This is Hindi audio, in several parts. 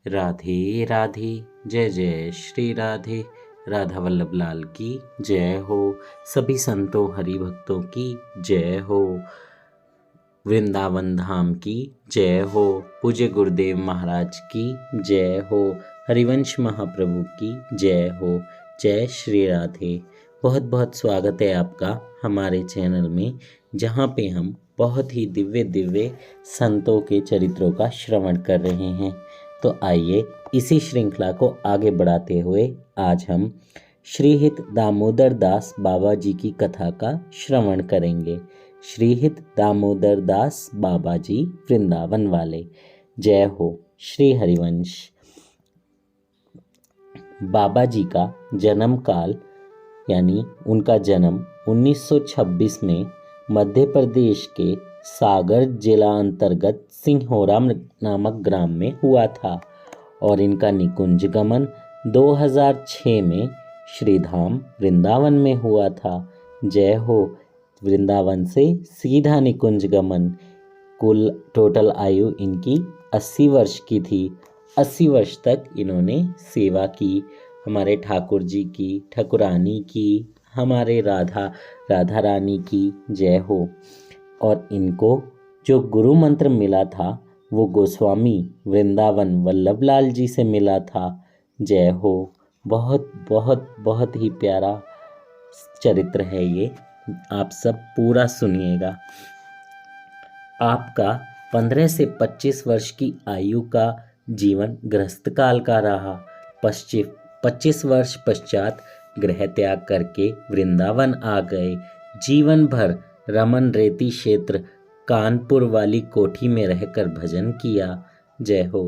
राधे राधे। जय जय श्री राधे। राधा वल्लभ लाल की जय हो। सभी संतों हरि भक्तों की जय हो। वृंदावन धाम की जय हो। पूज्य गुरुदेव महाराज की जय हो। हरिवंश महाप्रभु की जय हो। जय श्री राधे। बहुत बहुत स्वागत है आपका हमारे चैनल में, जहाँ पे हम बहुत ही दिव्य दिव्य संतों के चरित्रों का श्रवण कर रहे हैं। तो आइए इसी श्रृंखला को आगे बढ़ाते हुए आज हम श्रीहित दामोदर दास बाबा जी की कथा का श्रवण करेंगे। श्रीहित दामोदर दास बाबा जी वृंदावन वाले। जय हो श्री हरिवंश। बाबा जी का जन्म काल यानी उनका जन्म 1926 में मध्य प्रदेश के सागर जिला अंतर्गत सिंहोरा नामक ग्राम में हुआ था और इनका निकुंज गमन 2006 में श्रीधाम वृंदावन में हुआ था। जय हो। वृंदावन से सीधा निकुंज गमन। कुल टोटल आयु इनकी 80 वर्ष की थी। 80 वर्ष तक इन्होंने सेवा की, हमारे ठाकुर जी की, ठाकुरानी की, हमारे राधा रानी की। जय हो। और इनको जो गुरु मंत्र मिला था वो गोस्वामी वृंदावन वल्लभ लाल जी से मिला था। जय हो। बहुत बहुत बहुत ही प्यारा चरित्र है ये, आप सब पूरा सुनिएगा। आपका 15 से 25 वर्ष की आयु का जीवन गृहस्थ काल का रहा। 25 वर्ष पश्चात गृह त्याग करके वृंदावन आ गए। जीवन भर रमन रेती क्षेत्र कानपुर वाली कोठी में रहकर भजन किया। जय हो।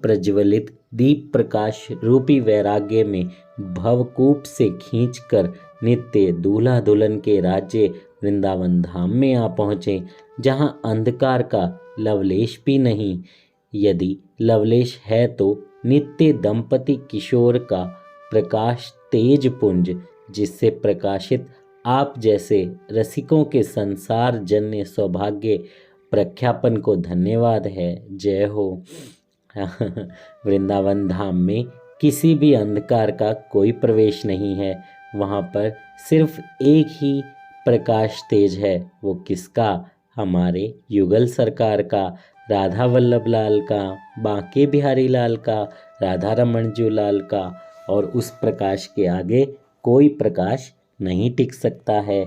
प्रज्वलित दीप प्रकाश रूपी वैराग्य में भवकूप से खींचकर नित्य दूल्हा दुल्हन के राज्य वृंदावन धाम में आ पहुँचे, जहाँ अंधकार का लवलेश भी नहीं। यदि लवलेश है तो नित्य दंपति किशोर का प्रकाश तेज पुंज, जिससे प्रकाशित आप जैसे रसिकों के संसार जन्य सौभाग्य प्रख्यापन को धन्यवाद है। जय हो। वृंदावन धाम में किसी भी अंधकार का कोई प्रवेश नहीं है। वहाँ पर सिर्फ एक ही प्रकाश तेज है। वो किसका? हमारे युगल सरकार का, राधा वल्लभ लाल का, बांके बिहारी लाल का, राधा रमण जी लाल का। और उस प्रकाश के आगे कोई प्रकाश नहीं टिक सकता है।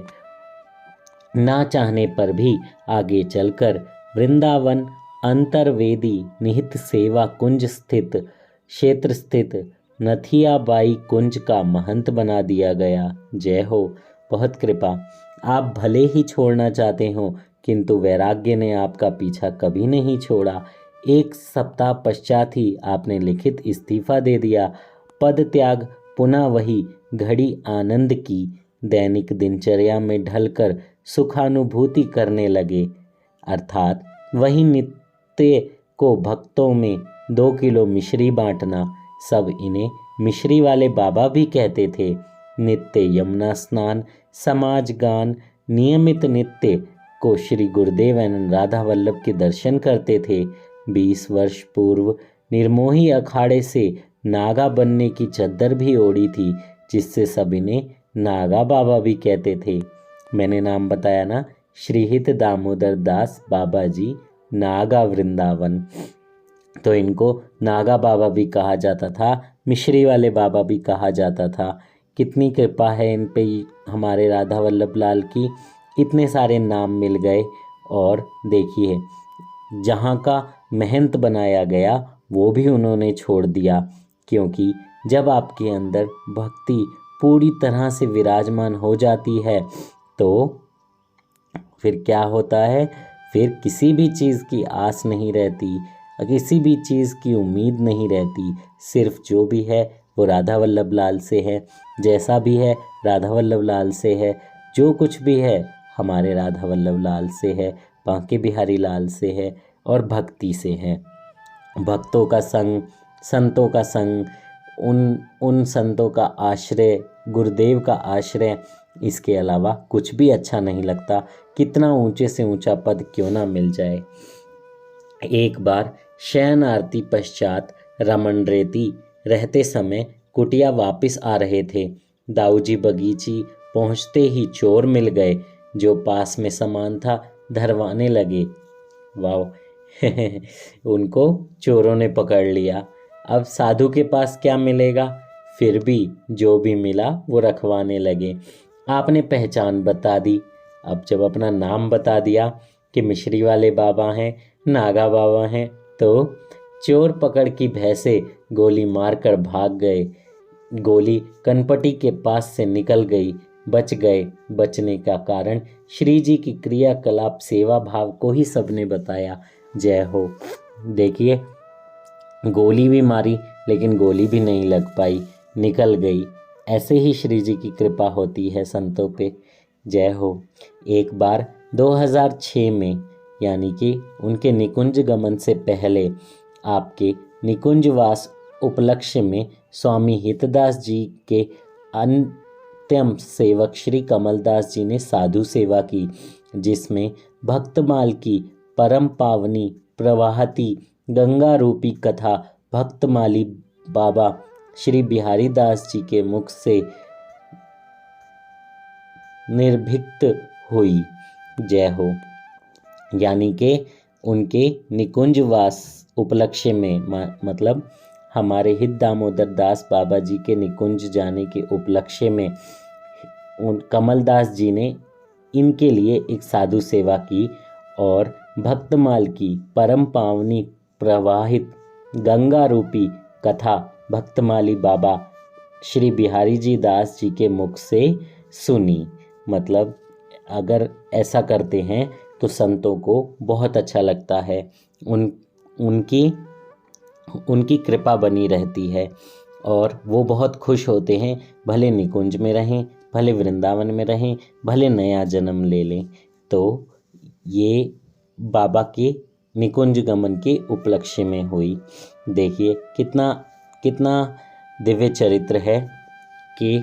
ना चाहने पर भी आगे चलकर वृंदावन अंतर्वेदी निहित सेवा कुंज स्थित क्षेत्र स्थित नथियाबाई कुंज का महंत बना दिया गया। जय हो। बहुत कृपा। आप भले ही छोड़ना चाहते हो, किंतु वैराग्य ने आपका पीछा कभी नहीं छोड़ा। 1 सप्ताह पश्चात ही आपने लिखित इस्तीफा दे दिया। पद त्याग पुनः वही घड़ी आनंद की दैनिक दिनचर्या में ढलकर सुखानुभूति करने लगे, अर्थात वही नित्य को भक्तों में 2 किलो मिश्री बांटना। सब इन्हें मिश्री वाले बाबा भी कहते थे। नित्य यमुना स्नान, समाज गान, नियमित नित्य को श्री गुरुदेव एवं राधा वल्लभ के दर्शन करते थे। 20 वर्ष पूर्व निर्मोही अखाड़े से नागा बनने की चद्दर भी ओढ़ी थी, जिससे सब इन्हें नागा बाबा भी कहते थे। मैंने नाम बताया ना, श्रीहित दामोदर दास बाबा जी नागा वृंदावन। तो इनको नागा बाबा भी कहा जाता था, मिश्री वाले बाबा भी कहा जाता था। कितनी कृपा है इन पे हमारे राधा वल्लभ लाल की, इतने सारे नाम मिल गए। और देखिए, जहाँ का महंत बनाया गया वो भी उन्होंने छोड़ दिया, क्योंकि जब आपके अंदर भक्ति पूरी तरह से विराजमान हो जाती है तो फिर क्या होता है? फिर किसी भी चीज़ की आस नहीं रहती, किसी भी चीज़ की उम्मीद नहीं रहती। सिर्फ जो भी है वो राधा वल्लभ लाल से है, जैसा भी है राधा वल्लभ लाल से है, जो कुछ भी है हमारे राधा वल्लभ लाल से है, बांके बिहारी लाल से है और भक्ति से है। भक्तों का संग, संतों का संग, उन संतों का आश्रय, गुरुदेव का आश्रय, इसके अलावा कुछ भी अच्छा नहीं लगता, कितना ऊंचे से ऊंचा पद क्यों ना मिल जाए। एक बार शयन आरती पश्चात रमन रेती रहते समय कुटिया वापस आ रहे थे। दाऊजी बगीची पहुंचते ही चोर मिल गए, जो पास में सामान था धरवाने लगे। वाह उनको चोरों ने पकड़ लिया। अब साधु के पास क्या मिलेगा, फिर भी जो भी मिला वो रखवाने लगे। आपने पहचान बता दी। अब जब अपना नाम बता दिया कि मिश्री वाले बाबा हैं, नागा बाबा हैं, तो चोर पकड़ की भय से गोली मारकर भाग गए। गोली कनपटी के पास से निकल गई, बच गए। बचने का कारण श्री जी की क्रियाकलाप सेवा भाव को ही सबने बताया। जय हो। देखिए, गोली भी मारी लेकिन गोली भी नहीं लग पाई, निकल गई। ऐसे ही श्री जी की कृपा होती है संतों पे। जय हो। एक बार 2006 में, यानी कि उनके निकुंज गमन से पहले, आपके निकुंजवास उपलक्ष्य में स्वामी हितदास जी के अंत्यम सेवक श्री कमलदास जी ने साधु सेवा की, जिसमें भक्तमाल की परम पावनी प्रवाहती गंगा रूपी कथा भक्तमाली बाबा श्री बिहारी दास जी के मुख से निर्भिक्त हुई। जय हो। यानी कि उनके निकुंजवास उपलक्ष्य में, मतलब हमारे हित दामोदर दास बाबा जी के निकुंज जाने के उपलक्ष्य में उन कमलदास जी ने इनके लिए एक साधु सेवा की और भक्तमाल की परम पावनी प्रवाहित गंगा रूपी कथा भक्तमाली बाबा श्री बिहारी जी दास जी के मुख से सुनी। मतलब अगर ऐसा करते हैं तो संतों को बहुत अच्छा लगता है, उनकी कृपा बनी रहती है और वो बहुत खुश होते हैं, भले निकुंज में रहें, भले वृंदावन में रहें, भले नया जन्म ले लें। तो ये बाबा के निकुंज गमन के उपलक्ष्य में हुई। देखिए कितना दिव्य चरित्र है कि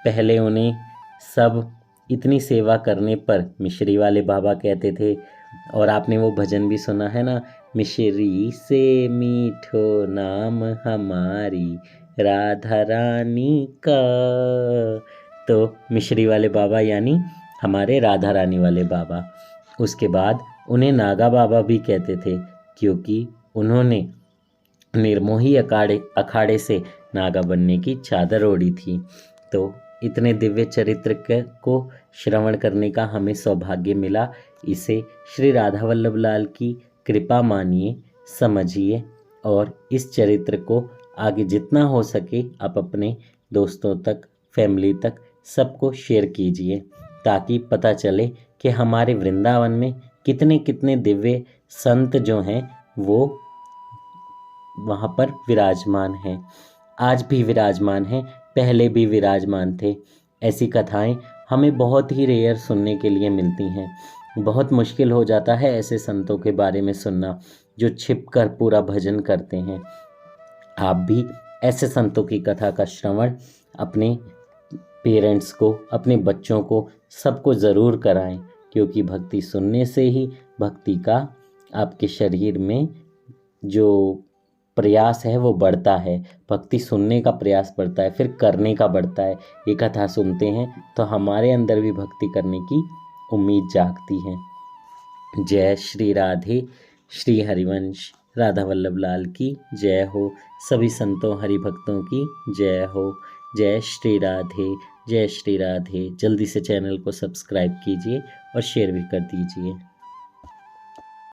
पहले उन्हें सब इतनी सेवा करने पर मिश्री वाले बाबा कहते थे। और आपने वो भजन भी सुना है ना, मिश्री से मीठो नाम हमारी राधा रानी का। तो मिश्री वाले बाबा यानी हमारे राधा रानी वाले बाबा। उसके बाद उन्हें नागा बाबा भी कहते थे, क्योंकि उन्होंने निर्मोही अखाड़े से नागा बनने की चादर ओढ़ी थी। तो इतने दिव्य चरित्र को श्रवण करने का हमें सौभाग्य मिला। इसे श्री राधा वल्लभ लाल की कृपा मानिए, समझिए और इस चरित्र को आगे जितना हो सके आप अपने दोस्तों तक, फैमिली तक सबको शेयर कीजिए, ताकि पता चले कि हमारे वृंदावन में कितने कितने दिव्य संत जो हैं वो वहाँ पर विराजमान हैं। आज भी विराजमान हैं, पहले भी विराजमान थे। ऐसी कथाएं हमें बहुत ही रेयर सुनने के लिए मिलती हैं। बहुत मुश्किल हो जाता है ऐसे संतों के बारे में सुनना जो छिपकर पूरा भजन करते हैं। आप भी ऐसे संतों की कथा का श्रवण अपने पेरेंट्स को, अपने बच्चों को, सबको ज़रूर कराएं, क्योंकि भक्ति सुनने से ही भक्ति का आपके शरीर में जो प्रयास है वो बढ़ता है। भक्ति सुनने का प्रयास बढ़ता है, फिर करने का बढ़ता है। ये कथा सुनते हैं तो हमारे अंदर भी भक्ति करने की उम्मीद जागती है। जय श्री राधे। श्री हरिवंश राधा वल्लभ लाल की जय हो। सभी संतों हरि भक्तों की जय हो। जय श्री राधे, जय श्री राधे। जल्दी से चैनल को सब्सक्राइब कीजिए और शेयर भी कर दीजिए।